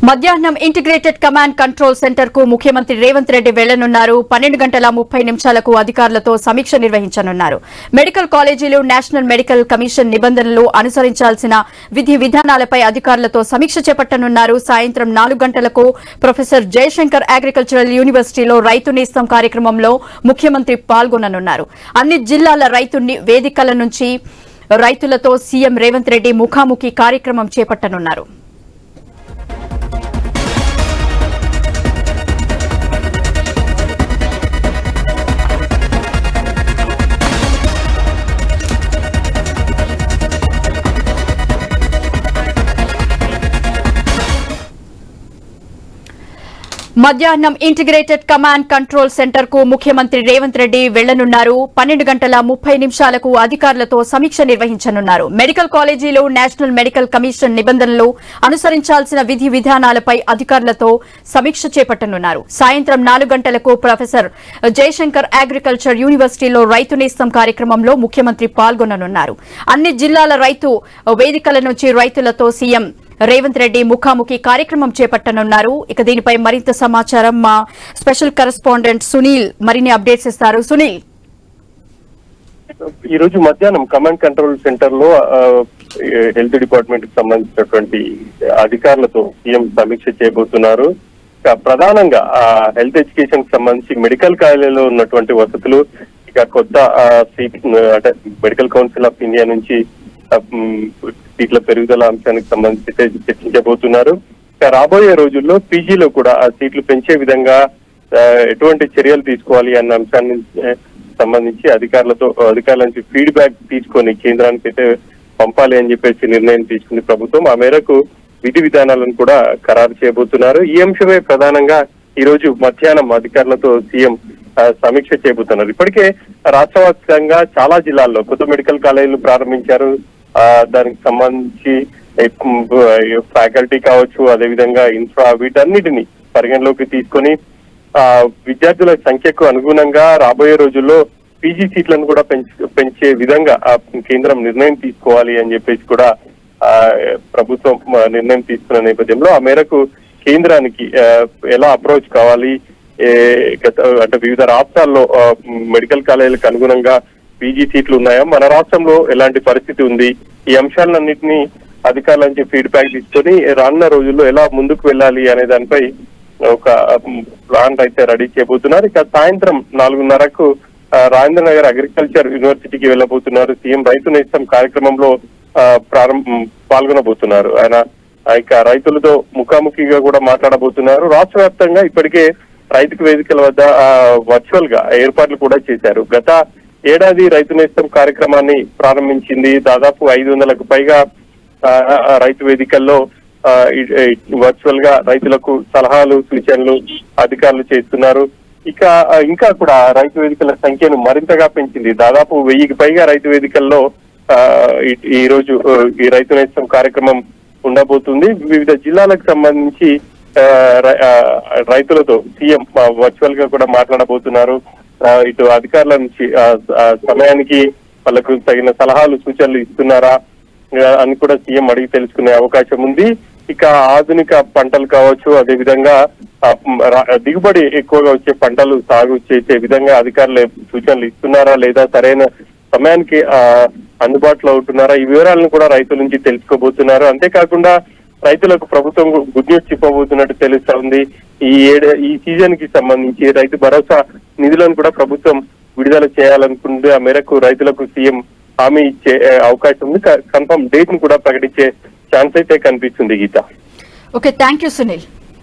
మధ్యాహ్నం integrated command control centre కు ముఖ్యమంత్రి రేవంత్ రెడ్డి వెళ్లనున్నారు. 12:30 అధికారులతో సమీక్ష నిర్వహించనున్నారు. మెడికల్ కాలేజీలు, నేషనల్ మెడికల్ కమిషన్ నిబంధనలు అనుసరించాల్సిన విధి విధానాలపై అధికారులతో సమీక్ష చేపట్టనున్నారు. సాయంత్రం 4 గంటలకు ప్రొఫెసర్ జయశంకర్ అగ్రికల్చరల్ యూనివర్సిటీలో రైతు నేస్తం కార్యక్రమంలో ముఖ్యమంత్రి పాల్గొననున్నారు. అన్ని జిల్లాల రైతు వేదికల నుంచి రైతులతో సీఎం రేవంత్ రెడ్డి ముఖాముఖి కార్యక్రమం చేపట్టనున్నారు. మధ్యాహ్నం ఇంటిగ్రేటెడ్ కమాండ్ కంట్రోల్ సెంటర్ కు ముఖ్యమంత్రి రేవంత్ రెడ్డి వెళ్లనున్నారు. 12:30 అధికారులతో సమీక్ష నిర్వహించనున్నారు. మెడికల్ కాలేజీలు, నేషనల్ మెడికల్ కమిషన్ నిబంధనలు అనుసరించాల్సిన విధి విధానాలపై అధికారులతో సమీక్ష చేపట్టనున్నారు. సాయంత్రం 4 గంటలకు ప్రొఫెసర్ జయశంకర్ అగ్రికల్చర్ యూనివర్సిటీలో రైతు నేస్తం కార్యక్రమంలో ముఖ్యమంత్రి పాల్గొననున్నారు. అన్ని జిల్లాల రైతు వేదికల నుంచి రైతులతో సీఎం రేవంత్ రెడ్డి ముఖాముఖి కార్యక్రమం చేపట్టనున్నారు. ఇక దీనిపై మరింత సమాచారం మా స్పెషల్ కరెస్పాండెంట్ సునీల్ మరిన్ని అప్డేట్స్ ఇస్తారు. సునీల్, ఈ రోజు మధ్యాహ్నం కమాండ్ కంట్రోల్ సెంటర్ లో హెల్త్ డిపార్ట్మెంట్ కి సంబంధించినటువంటి అధికారులతో సీఎం సమీక్ష చేయబోతున్నారు. ప్రధానంగా హెల్త్ ఎడ్యుకేషన్ కి సంబంధించి మెడికల్ కాలేజీలో ఉన్నటువంటి వసతులు, ఇక కొత్త సీట్ అంటే మెడికల్ కౌన్సిల్ ఆఫ్ ఇండియా నుంచి సీట్ల పెరుగుదల అంశానికి సంబంధించి చర్చించబోతున్నారు. రాబోయే రోజుల్లో పీజీలో కూడా ఆ సీట్లు పెంచే విధంగా ఎటువంటి చర్యలు తీసుకోవాలి అన్న అంశాన్ని సంబంధించి అధికారుల నుంచి ఫీడ్బ్యాక్ తీసుకొని కేంద్రానికి అయితే పంపాలి అని చెప్పేసి నిర్ణయం తీసుకుంది ప్రభుత్వం. ఆ మేరకు విధి విధానాలను కూడా ఖరారు చేయబోతున్నారు. ఈ అంశమే ప్రధానంగా ఈ రోజు మధ్యాహ్నం అధికారులతో సీఎం సమీక్ష చేయబోతున్నారు. ఇప్పటికే రాష్ట్ర వ్యాప్తంగా చాలా జిల్లాల్లో కొత్త మెడికల్ కాలేజీలు ప్రారంభించారు. దానికి సంబంధించి ఫ్యాకల్టీ కావచ్చు, అదేవిధంగా ఇన్ఫ్రా, వీటన్నిటిని పరిగణలోకి తీసుకొని విద్యార్థుల సంఖ్యకు అనుగుణంగా రాబోయే రోజుల్లో పీజీ సీట్లను కూడా పెంచే విధంగా కేంద్రం నిర్ణయం తీసుకోవాలి అని చెప్పేసి కూడా ప్రభుత్వం నిర్ణయం తీసుకున్న నేపథ్యంలో ఆ మేరకు కేంద్రానికి ఎలా అప్రోచ్ కావాలి, అంటే వివిధ రాష్ట్రాల్లో మెడికల్ కాలేజీలకు అనుగుణంగా పీజీ సీట్లు ఉన్నాయా, మన రాష్ట్రంలో ఎలాంటి పరిస్థితి ఉంది, ఈ అంశాలన్నింటినీ అధికారుల నుంచి ఫీడ్బ్యాక్ తీసుకొని రానున్న రోజుల్లో ఎలా ముందుకు వెళ్ళాలి అనే దానిపై ఒక ప్లాన్ అయితే రెడీ చేయబోతున్నారు. ఇక సాయంత్రం 4:30 రాజేంద్ర నగర్ అగ్రికల్చర్ యూనివర్సిటీకి వెళ్ళబోతున్నారు. సీఎం రైతు నేస్తం కార్యక్రమంలో పాల్గొనబోతున్నారు. ఆయన ఇక రైతులతో ముఖాముఖిగా కూడా మాట్లాడబోతున్నారు. రాష్ట్ర వ్యాప్తంగా ఇప్పటికే రైతు వేదికల వద్ద వర్చువల్ గా ఏర్పాట్లు కూడా చేశారు. గత ఏడాది రైతు నేస్తం కార్యక్రమాన్ని ప్రారంభించింది. దాదాపు 500కు పైగా రైతు వేదికల్లో వర్చువల్ గా రైతులకు సలహాలు, సూచనలు అధికారులు చేస్తున్నారు. ఇంకా కూడా రైతు వేదికల సంఖ్యను మరింతగా పెంచింది. దాదాపు 1000కి పైగా రైతు వేదికల్లో ఈ రోజు ఈ రైతు నేస్తం కార్యక్రమం ఉండబోతుంది. వివిధ జిల్లాలకు సంబంధించి రైతులతో సీఎం వర్చువల్ గా కూడా మాట్లాడబోతున్నారు. ఇటు అధికారుల నుంచి సమయానికి వాళ్ళకు తగిన సలహాలు, సూచనలు ఇస్తున్నారా అని కూడా సీఎం అడిగి తెలుసుకునే అవకాశం ఉంది. ఇక ఆధునిక పంటలు కావచ్చు, అదేవిధంగా దిగుబడి ఎక్కువగా వచ్చే పంటలు సాగు చేసే విధంగా అధికారులు సూచనలు ఇస్తున్నారా లేదా, సరైన సమయానికి అందుబాటులో ఉంటున్నారా, ఈ వివరాలను కూడా రైతుల నుంచి తెలుసుకోబోతున్నారు. అంతేకాకుండా రైతులకు ప్రభుత్వం గుడ్ న్యూస్ చెప్పబోతున్నట్టు తెలుస్తా ఉంది. ఈ సీజన్ కి సంబంధించి రైతు భరోసా నిధులను కూడా ప్రభుత్వం విడుదల చేయాలనుకుంటే ఆ మేరకు రైతులకు సీఎం హామీ ఇచ్చే అవకాశం ఉంది. కన్ఫర్మ్ డేట్ ను కూడా ప్రకటించే ఛాన్స్ అయితే కనిపిస్తుంది. గీత, ఓకే, థ్యాంక్ యూ సునీల్.